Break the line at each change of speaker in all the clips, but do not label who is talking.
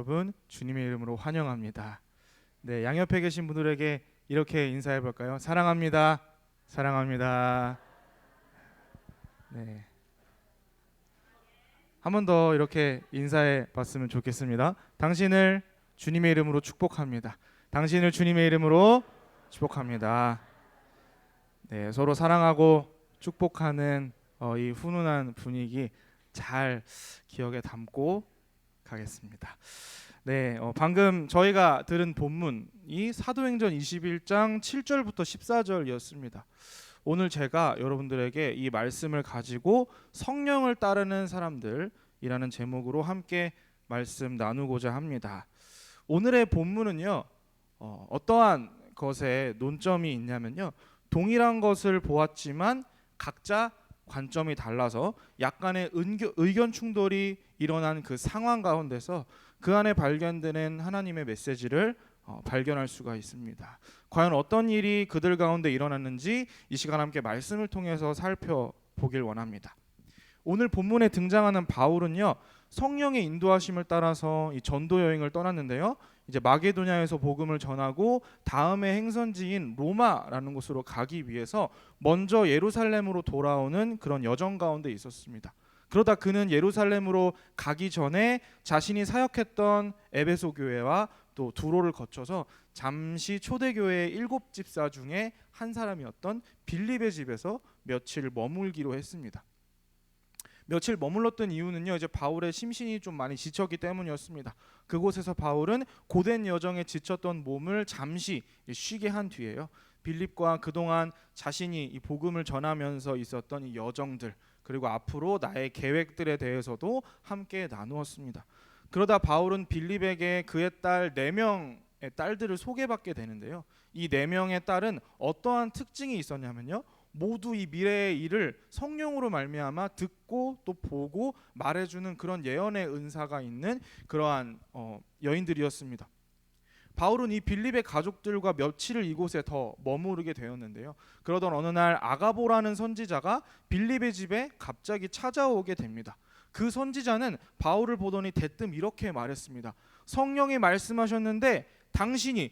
여러분 주님의 이름으로 환영합니다. 네, 양옆에 계신 분들에게 이렇게 인사해 볼까요? 사랑합니다. 사랑합니다. 네. 한 번 더 이렇게 인사해 봤으면 좋겠습니다. 당신을 주님의 이름으로 축복합니다. 당신을 주님의 이름으로 축복합니다. 네, 서로 사랑하고 축복하는 이 훈훈한 분위기 잘 기억에 담고 가겠습니다. 네, 방금 저희가 들은 본문이 사도행전 21장 7절부터 14절이었습니다. 오늘 제가 여러분들에게 이 말씀을 가지고 성령을 따르는 사람들이라는 제목으로 함께 말씀 나누고자 합니다. 오늘의 본문은요, 어떠한 것에 논점이 있냐면요, 동일한 것을 보았지만 각자 관점이 달라서 약간의 의견 충돌이 일어난 그 상황 가운데서 그 안에 발견되는 하나님의 메시지를 발견할 수가 있습니다. 과연 어떤 일이 그들 가운데 일어났는지 이 시간 함께 말씀을 통해서 살펴보길 원합니다. 오늘 본문에 등장하는 바울은요, 성령의 인도하심을 따라서 이 전도 여행을 떠났는데요, 이제 마게도냐에서 복음을 전하고 다음의 행선지인 로마라는 곳으로 가기 위해서 먼저 예루살렘으로 돌아오는 그런 여정 가운데 있었습니다. 그러다 그는 예루살렘으로 가기 전에 자신이 사역했던 에베소 교회와 또 두로를 거쳐서 잠시 초대교회의 7집사 중에 한 사람이었던 빌립의 집에서 며칠 머물기로 했습니다. 며칠 머물렀던 이유는요, 이제 바울의 심신이 좀 많이 지쳤기 때문이었습니다. 그곳에서 바울은 고된 여정에 지쳤던 몸을 잠시 쉬게 한 뒤에요, 빌립과 그동안 자신이 이 복음을 전하면서 있었던 이 여정들, 그리고 앞으로 나의 계획들에 대해서도 함께 나누었습니다. 그러다 바울은 빌립에게 그의 딸 4명의 딸들을 소개받게 되는데요, 이 4명의 딸은 어떠한 특징이 있었냐면요, 모두 이 미래의 일을 성령으로 말미암아 듣고 또 보고 말해주는 그런 예언의 은사가 있는 그러한 여인들이었습니다. 바울은 이 빌립의 가족들과 며칠을 이곳에 더 머무르게 되었는데요, 그러던 어느 날 아가보라는 선지자가 빌립의 집에 갑자기 찾아오게 됩니다. 그 선지자는 바울을 보더니 대뜸 이렇게 말했습니다. 성령이 말씀하셨는데 당신이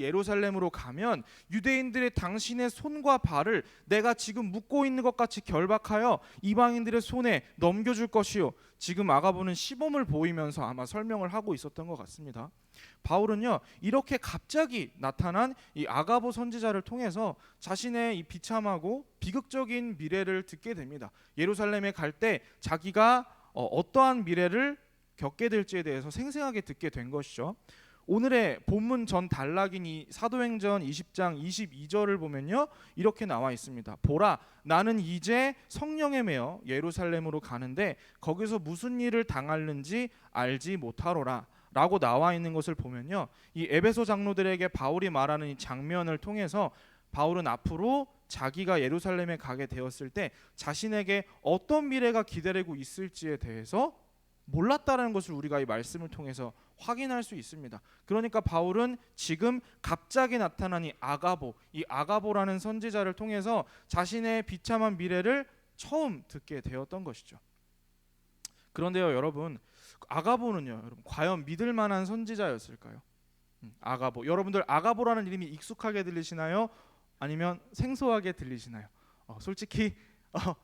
예루살렘으로 가면 유대인들의 당신의 손과 발을 내가 지금 묶고 있는 것 같이 결박하여 이방인들의 손에 넘겨줄 것이요. 지금 아가보는 시범을 보이면서 아마 설명을 하고 있었던 것 같습니다. 바울은요, 이렇게 갑자기 나타난 이 아가보 선지자를 통해서 자신의 이 비참하고 비극적인 미래를 듣게 됩니다. 예루살렘에 갈 때 자기가 어떠한 미래를 겪게 될지에 대해서 생생하게 듣게 된 것이죠. 오늘의 본문 전 단락인 이 사도행전 20장 22절을 보면요, 이렇게 나와 있습니다. 보라, 나는 이제 성령에 매여 예루살렘으로 가는데 거기서 무슨 일을 당할는지 알지 못하노라 라고 나와 있는 것을 보면요, 이 에베소 장로들에게 바울이 말하는 이 장면을 통해서 바울은 앞으로 자기가 예루살렘에 가게 되었을 때 자신에게 어떤 미래가 기다리고 있을지에 대해서 몰랐다는 것을 우리가 이 말씀을 통해서 확인할 수 있습니다. 그러니까 바울은 지금 갑자기 나타난 이 아가보라는 선지자를 통해서 자신의 비참한 미래를 처음 듣게 되었던 것이죠. 그런데요, 여러분, 아가보는요, 과연 믿을 만한 선지자였을까요? 아가보, 여러분들 아가보라는 이름이 익숙하게 들리시나요? 아니면 생소하게 들리시나요? 솔직히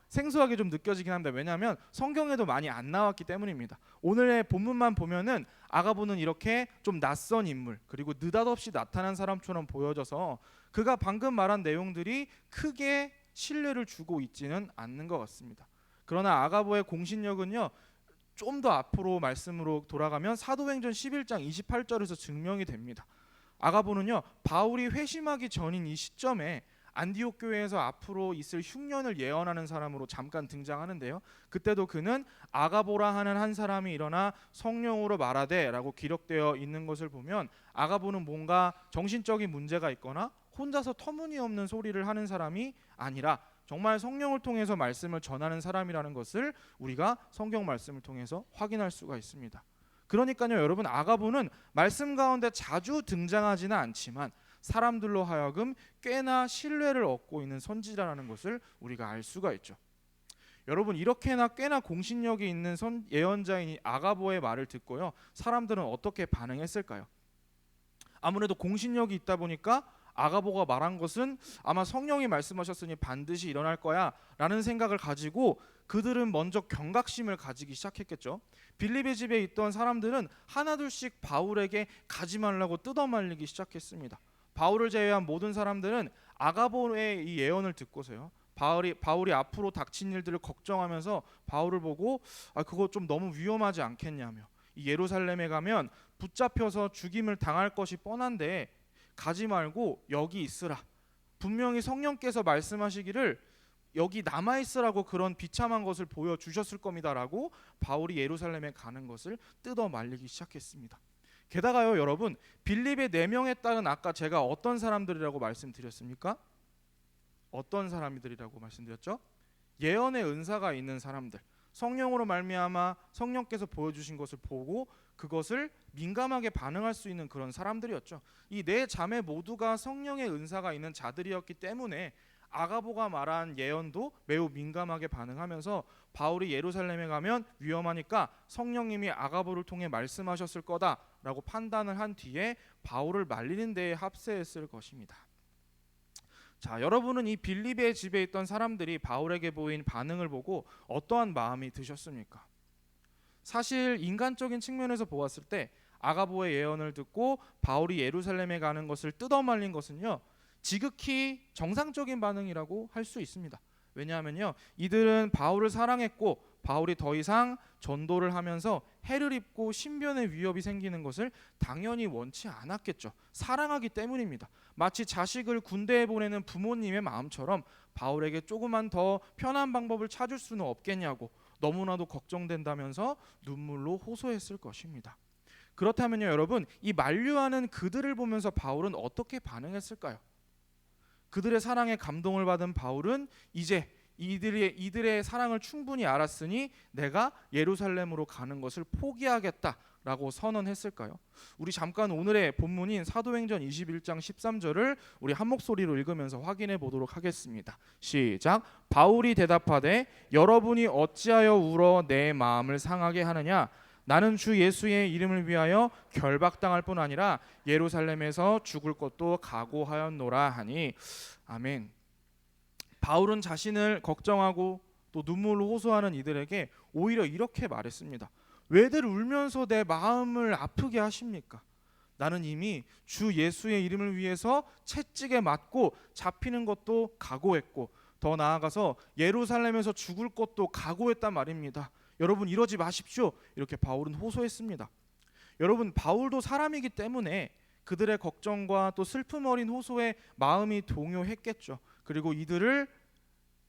생소하게 좀 느껴지긴 합니다. 왜냐하면 성경에도 많이 안 나왔기 때문입니다. 오늘의 본문만 보면은 아가보는 이렇게 좀 낯선 인물, 그리고 느닷없이 나타난 사람처럼 보여져서 그가 방금 말한 내용들이 크게 신뢰를 주고 있지는 않는 것 같습니다. 그러나 아가보의 공신력은요, 좀 더 앞으로 말씀으로 돌아가면 사도행전 11장 28절에서 증명이 됩니다. 아가보는요, 바울이 회심하기 전인 이 시점에 안디옥 교회에서 앞으로 있을 흉년을 예언하는 사람으로 잠깐 등장하는데요, 그때도 그는 아가보라 하는 한 사람이 일어나 성령으로 말하되 라고 기록되어 있는 것을 보면 아가보는 뭔가 정신적인 문제가 있거나 혼자서 터무니없는 소리를 하는 사람이 아니라 정말 성령을 통해서 말씀을 전하는 사람이라는 것을 우리가 성경 말씀을 통해서 확인할 수가 있습니다. 그러니까요, 여러분, 아가보는 말씀 가운데 자주 등장하지는 않지만 사람들로 하여금 꽤나 신뢰를 얻고 있는 선지자라는 것을 우리가 알 수가 있죠. 여러분 이렇게나 꽤나 공신력이 있는 예언자인 이 아가보의 말을 듣고요. 사람들은 어떻게 반응했을까요? 아무래도 공신력이 있다 보니까 아가보가 말한 것은 아마 성령이 말씀하셨으니 반드시 일어날 거야 라는 생각을 가지고 그들은 먼저 경각심을 가지기 시작했겠죠. 빌립의 집에 있던 사람들은 하나둘씩 바울에게 가지 말라고 뜯어말리기 시작했습니다. 바울을 제외한 모든 사람들은 아가보의 이 예언을 듣고서요, 바울이 앞으로 닥친 일들을 걱정하면서 바울을 보고 그거 좀 너무 위험하지 않겠냐며, 이 예루살렘에 가면 붙잡혀서 죽임을 당할 것이 뻔한데 가지 말고 여기 있으라. 분명히 성령께서 말씀하시기를 여기 남아 있으라고 그런 비참한 것을 보여주셨을 겁니다라고 바울이 예루살렘에 가는 것을 뜯어 말리기 시작했습니다. 게다가요, 여러분, 빌립의 4명의 딸은 아까 제가 어떤 사람들이라고 말씀드렸습니까? 어떤 사람들이라고 말씀드렸죠? 예언의 은사가 있는 사람들, 성령으로 말미암아 성령께서 보여주신 것을 보고 그것을 민감하게 반응할 수 있는 그런 사람들이었죠. 이 4자매 모두가 성령의 은사가 있는 자들이었기 때문에 아가보가 말한 예언도 매우 민감하게 반응하면서 바울이 예루살렘에 가면 위험하니까 성령님이 아가보를 통해 말씀하셨을 거다라고 판단을 한 뒤에 바울을 말리는 데에 합세했을 것입니다. 자, 여러분은 이 빌립의 집에 있던 사람들이 바울에게 보인 반응을 보고 어떠한 마음이 드셨습니까? 사실 인간적인 측면에서 보았을 때 아가보의 예언을 듣고 바울이 예루살렘에 가는 것을 뜯어말린 것은요, 지극히 정상적인 반응이라고 할 수 있습니다. 왜냐하면요, 이들은 바울을 사랑했고 바울이 더 이상 전도를 하면서 해를 입고 신변의 위협이 생기는 것을 당연히 원치 않았겠죠. 사랑하기 때문입니다. 마치 자식을 군대에 보내는 부모님의 마음처럼 바울에게 조금만 더 편한 방법을 찾을 수는 없겠냐고 너무나도 걱정된다면서 눈물로 호소했을 것입니다. 그렇다면요, 여러분, 이 만류하는 그들을 보면서 바울은 어떻게 반응했을까요? 그들의 사랑에 감동을 받은 바울은 이제 이들의 사랑을 충분히 알았으니 내가 예루살렘으로 가는 것을 포기하겠다라고 선언했을까요? 우리 잠깐 오늘의 본문인 사도행전 21장 13절을 우리 한 목소리로 읽으면서 확인해 보도록 하겠습니다. 시작. 바울이 대답하되 여러분이 어찌하여 울어 내 마음을 상하게 하느냐? 나는 주 예수의 이름을 위하여 결박당할 뿐 아니라 예루살렘에서 죽을 것도 각오하였노라 하니. 아멘. 바울은 자신을 걱정하고 또 눈물로 호소하는 이들에게 오히려 이렇게 말했습니다. 왜들 울면서 내 마음을 아프게 하십니까? 나는 이미 주 예수의 이름을 위해서 채찍에 맞고 잡히는 것도 각오했고 더 나아가서 예루살렘에서 죽을 것도 각오했단 말입니다. 여러분 이러지 마십시오. 이렇게 바울은 호소했습니다. 여러분, 바울도 사람이기 때문에 그들의 걱정과 또 슬픔 어린 호소에 마음이 동요했겠죠. 그리고 이들을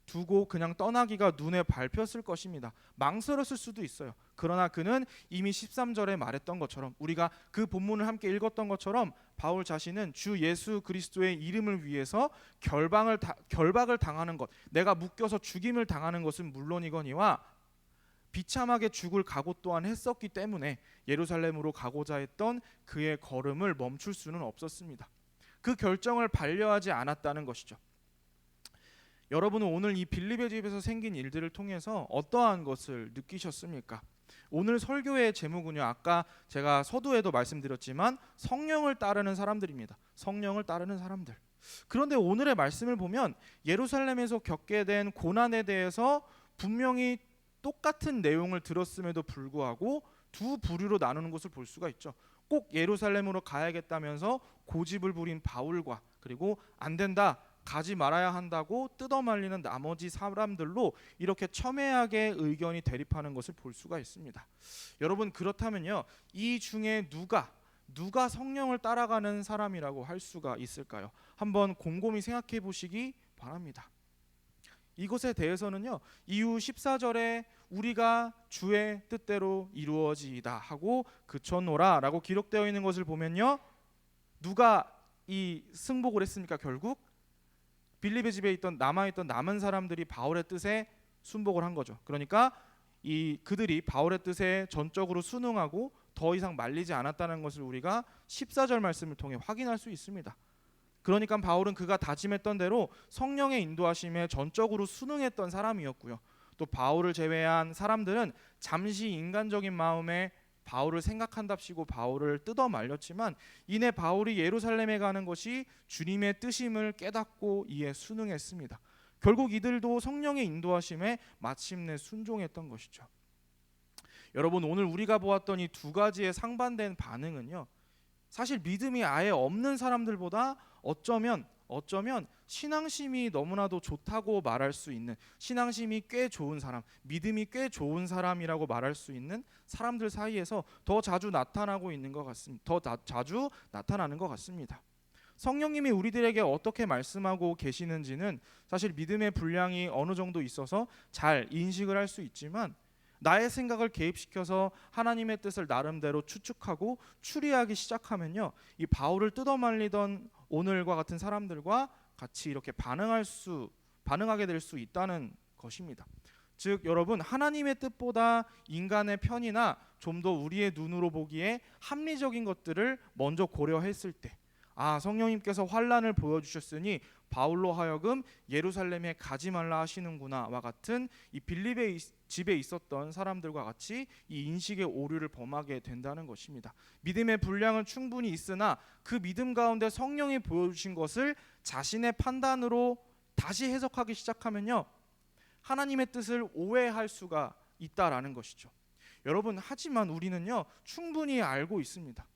두고 그냥 떠나기가 눈에 밟혔을 것입니다. 망설였을 수도 있어요. 그러나 그는 이미 13절에 말했던 것처럼, 우리가 그 본문을 함께 읽었던 것처럼 바울 자신은 주 예수 그리스도의 이름을 위해서 결박을 당하는 것, 내가 묶여서 죽임을 당하는 것은 물론이거니와 비참하게 죽을 각오 또한 했었기 때문에 예루살렘으로 가고자 했던 그의 걸음을 멈출 수는 없었습니다. 그 결정을 반려하지 않았다는 것이죠. 여러분은 오늘 이 빌립의 집에서 생긴 일들을 통해서 어떠한 것을 느끼셨습니까? 오늘 설교의 제목은요, 아까 제가 서두에도 말씀드렸지만 성령을 따르는 사람들입니다. 성령을 따르는 사람들. 그런데 오늘의 말씀을 보면 예루살렘에서 겪게 된 고난에 대해서 분명히 똑같은 내용을 들었음에도 불구하고 두 부류로 나누는 것을 볼 수가 있죠. 꼭 예루살렘으로 가야겠다면서 고집을 부린 바울과, 그리고 안 된다, 가지 말아야 한다고 뜯어말리는 나머지 사람들로 이렇게 첨예하게 의견이 대립하는 것을 볼 수가 있습니다. 여러분, 그렇다면요, 이 중에 누가 성령을 따라가는 사람이라고 할 수가 있을까요? 한번 곰곰이 생각해 보시기 바랍니다. 이것에 대해서는요, 이후 14절에 우리가 주의 뜻대로 이루어지이다 하고 그쳤노라 라고 기록되어 있는 것을 보면요, 누가 이 승복을 했습니까? 결국 빌립의 집에 있던 남아있던 남은 사람들이 바울의 뜻에 순복을 한 거죠. 그러니까 그들이 바울의 뜻에 전적으로 순응하고 더 이상 말리지 않았다는 것을 우리가 14절 말씀을 통해 확인할 수 있습니다. 그러니까 바울은 그가 다짐했던 대로 성령의 인도하심에 전적으로 순응했던 사람이었고요. 또 바울을 제외한 사람들은 잠시 인간적인 마음에 바울을 생각한답시고 바울을 뜯어 말렸지만 이내 바울이 예루살렘에 가는 것이 주님의 뜻임을 깨닫고 이에 순응했습니다. 결국 이들도 성령의 인도하심에 마침내 순종했던 것이죠. 여러분, 오늘 우리가 보았던 이 두 가지의 상반된 반응은요, 사실 믿음이 아예 없는 사람들보다 어쩌면 신앙심이 너무나도 좋다고 말할 수 있는, 신앙심이 꽤 좋은 사람, 믿음이 꽤 좋은 사람이라고 말할 수 있는 사람들 사이에서 더 자주 나타나고 있는 것 같습니다. 자주 나타나는 것 같습니다. 성령님이 우리들에게 어떻게 말씀하고 계시는지는 사실 믿음의 분량이 어느 정도 있어서 잘 인식을 할 수 있지만, 나의 생각을 개입시켜서 하나님의 뜻을 나름대로 추측하고 추리하기 시작하면요, 이 바울을 뜯어말리던 오늘과 같은 사람들과 같이 이렇게 반응하게 될 수 있다는 것입니다. 즉 여러분, 하나님의 뜻보다 인간의 편이나 좀 더 우리의 눈으로 보기에 합리적인 것들을 먼저 고려했을 때, 성령님께서 환난을 보여주셨으니 바울로 하여금 예루살렘에 가지 말라 하시는구나와 같은 이 빌립의 집에 있었던 사람들과 같이 이 인식의 오류를 범하게 된다는 것입니다. 믿음의 분량은 충분히 있으나 그 믿음 가운데 성령이 보여주신 것을 자신의 판단으로 다시 해석하기 시작하면요, 하나님의 뜻을 오해할 수가 있다라는 것이죠. 여러분, 하지만 우리는요 충분히 알고 있습니다.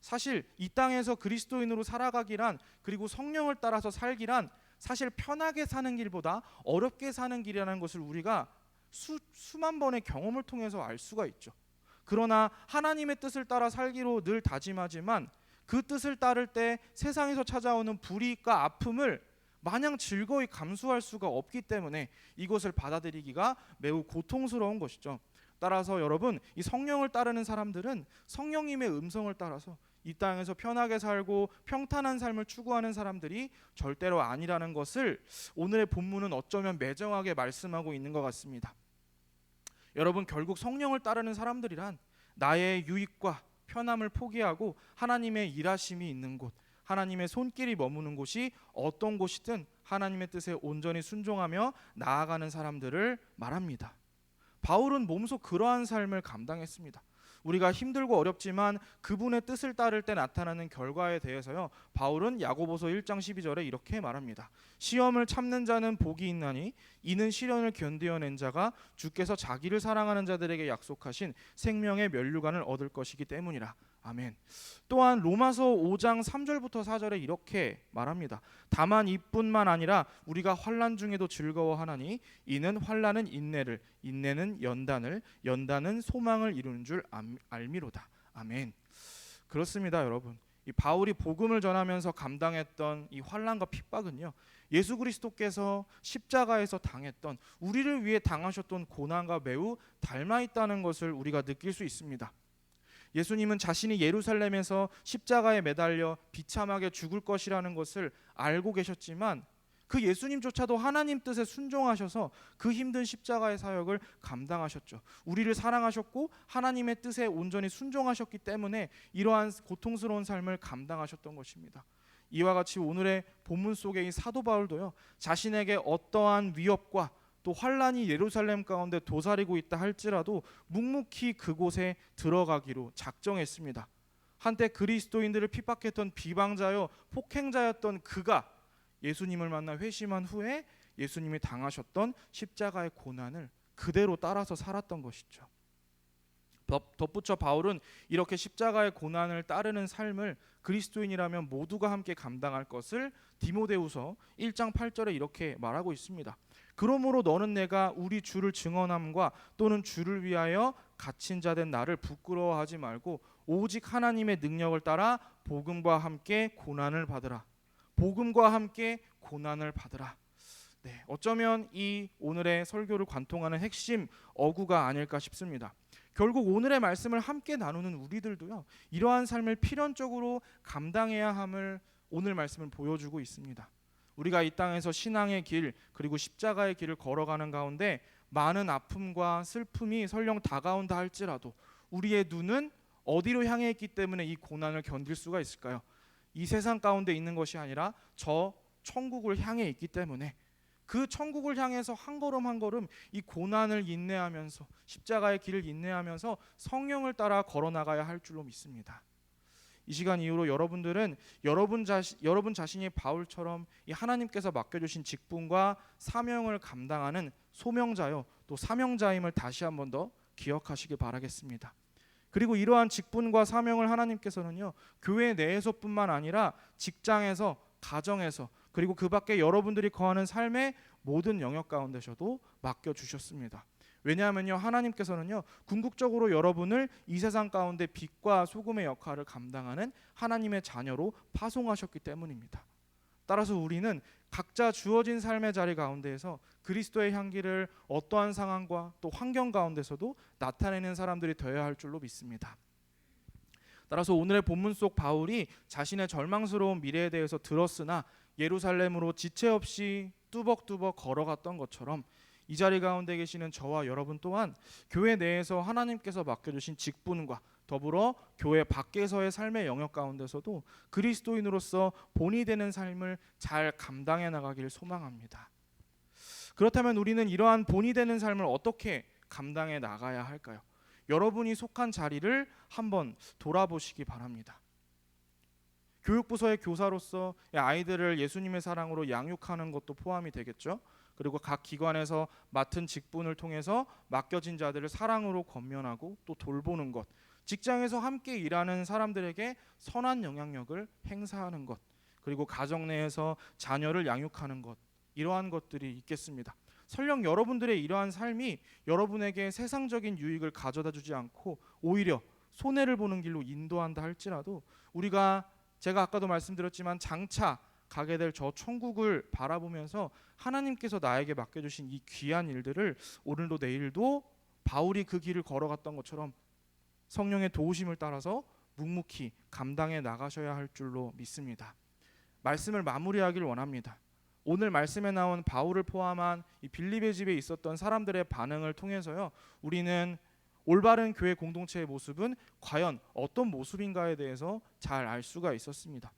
사실 이 땅에서 그리스도인으로 살아가기란, 그리고 성령을 따라서 살기란 사실 편하게 사는 길보다 어렵게 사는 길이라는 것을 우리가 수만 번의 경험을 통해서 알 수가 있죠. 그러나 하나님의 뜻을 따라 살기로 늘 다짐하지만 그 뜻을 따를 때 세상에서 찾아오는 불이익과 아픔을 마냥 즐거이 감수할 수가 없기 때문에 이것을 받아들이기가 매우 고통스러운 것이죠. 따라서 여러분, 이 성령을 따르는 사람들은 성령님의 음성을 따라서 이 땅에서 편하게 살고 평탄한 삶을 추구하는 사람들이 절대로 아니라는 것을 오늘의 본문은 어쩌면 매정하게 말씀하고 있는 것 같습니다. 여러분, 결국 성령을 따르는 사람들이란 나의 유익과 편함을 포기하고 하나님의 일하심이 있는 곳, 하나님의 손길이 머무는 곳이 어떤 곳이든 하나님의 뜻에 온전히 순종하며 나아가는 사람들을 말합니다. 바울은 몸소 그러한 삶을 감당했습니다. 우리가 힘들고 어렵지만 그분의 뜻을 따를 때 나타나는 결과에 대해서요, 바울은 야고보서 1장 12절에 이렇게 말합니다. 시험을 참는 자는 복이 있나니 이는 시련을 견디어낸 자가 주께서 자기를 사랑하는 자들에게 약속하신 생명의 면류관을 얻을 것이기 때문이라. 아멘. 또한 로마서 5장 3절부터 4절에 이렇게 말합니다. 다만 이뿐만 아니라 우리가 환난 중에도 즐거워하나니 이는 환난은 인내를, 인내는 연단을, 연단은 소망을 이루는 줄 알미로다. 아멘. 그렇습니다, 여러분. 이 바울이 복음을 전하면서 감당했던 이 환난과 핍박은요, 예수 그리스도께서 십자가에서 당했던, 우리를 위해 당하셨던 고난과 매우 닮아 있다는 것을 우리가 느낄 수 있습니다. 예수님은 자신이 예루살렘에서 십자가에 매달려 비참하게 죽을 것이라는 것을 알고 계셨지만 그 예수님조차도 하나님 뜻에 순종하셔서 그 힘든 십자가의 사역을 감당하셨죠. 우리를 사랑하셨고 하나님의 뜻에 온전히 순종하셨기 때문에 이러한 고통스러운 삶을 감당하셨던 것입니다. 이와 같이 오늘의 본문 속의 이 사도 바울도요, 자신에게 어떠한 위협과 또 환란이 예루살렘 가운데 도사리고 있다 할지라도 묵묵히 그곳에 들어가기로 작정했습니다. 한때 그리스도인들을 핍박했던 비방자요 폭행자였던 그가 예수님을 만나 회심한 후에 예수님이 당하셨던 십자가의 고난을 그대로 따라서 살았던 것이죠. 덧붙여 바울은 이렇게 십자가의 고난을 따르는 삶을 그리스도인이라면 모두가 함께 감당할 것을 디모데후서 1장 8절에 이렇게 말하고 있습니다. 그러므로 너는 내가 우리 주를 증언함과 또는 주를 위하여 갇힌 자 된 나를 부끄러워하지 말고 오직 하나님의 능력을 따라 복음과 함께 고난을 받으라. 복음과 함께 고난을 받으라. 네, 어쩌면 이 오늘의 설교를 관통하는 핵심 어구가 아닐까 싶습니다. 결국 오늘의 말씀을 함께 나누는 우리들도요, 이러한 삶을 필연적으로 감당해야 함을 오늘 말씀을 보여주고 있습니다. 우리가 이 땅에서 신앙의 길, 그리고 십자가의 길을 걸어가는 가운데 많은 아픔과 슬픔이 설령 다가온다 할지라도 우리의 눈은 어디로 향해 있기 때문에 이 고난을 견딜 수가 있을까요? 이 세상 가운데 있는 것이 아니라 저 천국을 향해 있기 때문에 그 천국을 향해서 한 걸음 한 걸음 이 고난을 인내하면서 십자가의 길을 인내하면서 성령을 따라 걸어 나가야 할 줄로 믿습니다. 이 시간 이후로 여러분들은 여러분 자신이 바울처럼 이 하나님께서 맡겨주신 직분과 사명을 감당하는 소명자요 또 사명자임을 다시 한번 더 기억하시길 바라겠습니다. 그리고 이러한 직분과 사명을 하나님께서는요 교회 내에서뿐만 아니라 직장에서, 가정에서, 그리고 그 밖에 여러분들이 거하는 삶의 모든 영역 가운데서도 맡겨주셨습니다. 왜냐하면요 하나님께서는요 궁극적으로 여러분을 이 세상 가운데 빛과 소금의 역할을 감당하는 하나님의 자녀로 파송하셨기 때문입니다. 따라서 우리는 각자 주어진 삶의 자리 가운데에서 그리스도의 향기를 어떠한 상황과 또 환경 가운데서도 나타내는 사람들이 되어야 할 줄로 믿습니다. 따라서 오늘의 본문 속 바울이 자신의 절망스러운 미래에 대해서 들었으나 예루살렘으로 지체 없이 뚜벅뚜벅 걸어갔던 것처럼 이 자리 가운데 계시는 저와 여러분 또한 교회 내에서 하나님께서 맡겨주신 직분과 더불어 교회 밖에서의 삶의 영역 가운데서도 그리스도인으로서 본이 되는 삶을 잘 감당해 나가길 소망합니다. 그렇다면 우리는 이러한 본이 되는 삶을 어떻게 감당해 나가야 할까요? 여러분이 속한 자리를 한번 돌아보시기 바랍니다. 교육부서의 교사로서 아이들을 예수님의 사랑으로 양육하는 것도 포함이 되겠죠. 그리고 각 기관에서 맡은 직분을 통해서 맡겨진 자들을 사랑으로 권면하고 또 돌보는 것, 직장에서 함께 일하는 사람들에게 선한 영향력을 행사하는 것, 그리고 가정 내에서 자녀를 양육하는 것, 이러한 것들이 있겠습니다. 설령 여러분들의 이러한 삶이 여러분에게 세상적인 유익을 가져다 주지 않고 오히려 손해를 보는 길로 인도한다 할지라도 제가 아까도 말씀드렸지만 장차 가게 될 저 천국을 바라보면서 하나님께서 나에게 맡겨주신 이 귀한 일들을 오늘도 내일도 바울이 그 길을 걸어갔던 것처럼 성령의 도우심을 따라서 묵묵히 감당해 나가셔야 할 줄로 믿습니다. 말씀을 마무리하길 원합니다. 오늘 말씀에 나온 바울을 포함한 이 빌립의 집에 있었던 사람들의 반응을 통해서요 우리는 올바른 교회 공동체의 모습은 과연 어떤 모습인가에 대해서 잘 알 수가 있었습니다.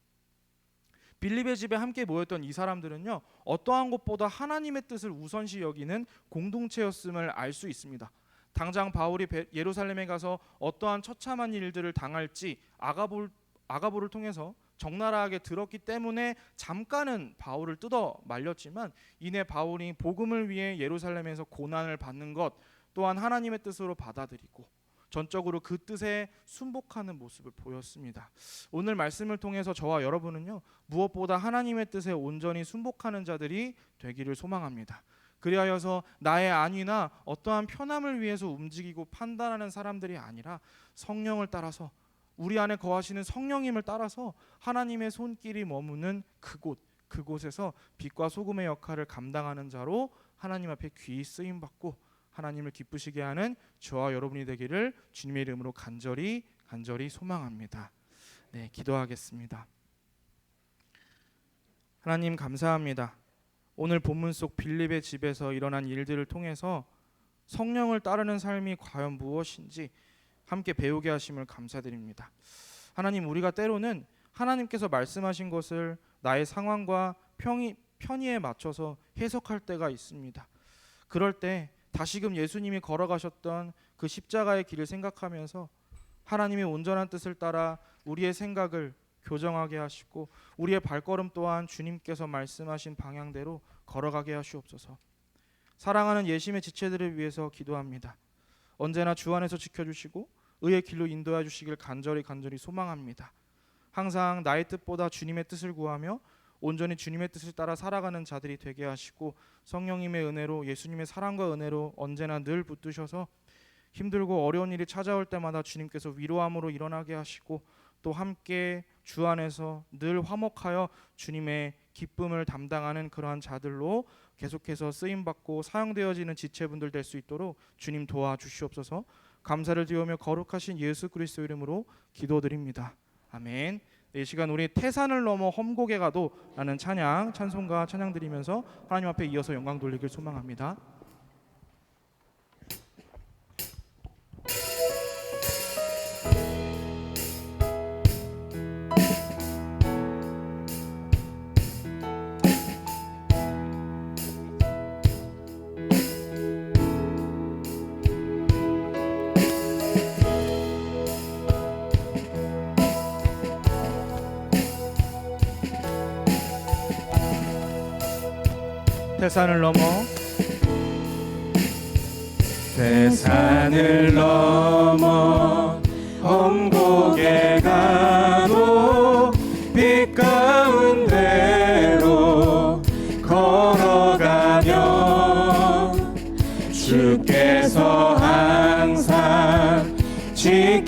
빌립의 집에 함께 모였던 이 사람들은요 어떠한 것보다 하나님의 뜻을 우선시 여기는 공동체였음을 알 수 있습니다. 당장 바울이 예루살렘에 가서 어떠한 처참한 일들을 당할지 아가보를 통해서 적나라하게 들었기 때문에 잠깐은 바울을 뜯어 말렸지만 이내 바울이 복음을 위해 예루살렘에서 고난을 받는 것 또한 하나님의 뜻으로 받아들이고 전적으로 그 뜻에 순복하는 모습을 보였습니다. 오늘 말씀을 통해서 저와 여러분은요 무엇보다 하나님의 뜻에 온전히 순복하는 자들이 되기를 소망합니다. 그리하여서 나의 안위나 어떠한 편함을 위해서 움직이고 판단하는 사람들이 아니라 성령을 따라서 우리 안에 거하시는 성령님을 따라서 하나님의 손길이 머무는 그곳에서 빛과 소금의 역할을 감당하는 자로 하나님 앞에 귀히 쓰임받고 하나님을 기쁘시게 하는 저와 여러분이 되기를 주님의 이름으로 간절히 소망합니다. 네, 기도하겠습니다. 하나님 감사합니다. 오늘 본문 속 빌립의 집에서 일어난 일들을 통해서 성령을 따르는 삶이 과연 무엇인지 함께 배우게 하심을 감사드립니다. 하나님, 우리가 때로는 하나님께서 말씀하신 것을 나의 상황과 편의에 맞춰서 해석할 때가 있습니다. 그럴 때 다시금 예수님이 걸어가셨던 그 십자가의 길을 생각하면서 하나님의 온전한 뜻을 따라 우리의 생각을 교정하게 하시고 우리의 발걸음 또한 주님께서 말씀하신 방향대로 걸어가게 하시옵소서. 사랑하는 예심의 지체들을 위해서 기도합니다. 언제나 주 안에서 지켜주시고 의의 길로 인도해 주시길 간절히 소망합니다. 항상 나의 뜻보다 주님의 뜻을 구하며 온전히 주님의 뜻을 따라 살아가는 자들이 되게 하시고 성령님의 은혜로 예수님의 사랑과 은혜로 언제나 늘 붙드셔서 힘들고 어려운 일이 찾아올 때마다 주님께서 위로함으로 일어나게 하시고 또 함께 주 안에서 늘 화목하여 주님의 기쁨을 담당하는 그러한 자들로 계속해서 쓰임받고 사용되어지는 지체분들 될 수 있도록 주님 도와주시옵소서. 감사를 드리며 거룩하신 예수 그리스도 이름으로 기도드립니다. 아멘. 이 시간 우리 태산을 넘어 험곡에 가도 라는 찬송가 찬양 드리면서 하나님 앞에 이어서 영광 돌리길 소망합니다. 태산을 넘어 태산을 넘어 험곡에 가도 빛 가운데로 걸어가면 주께서 항상 지켜주시네.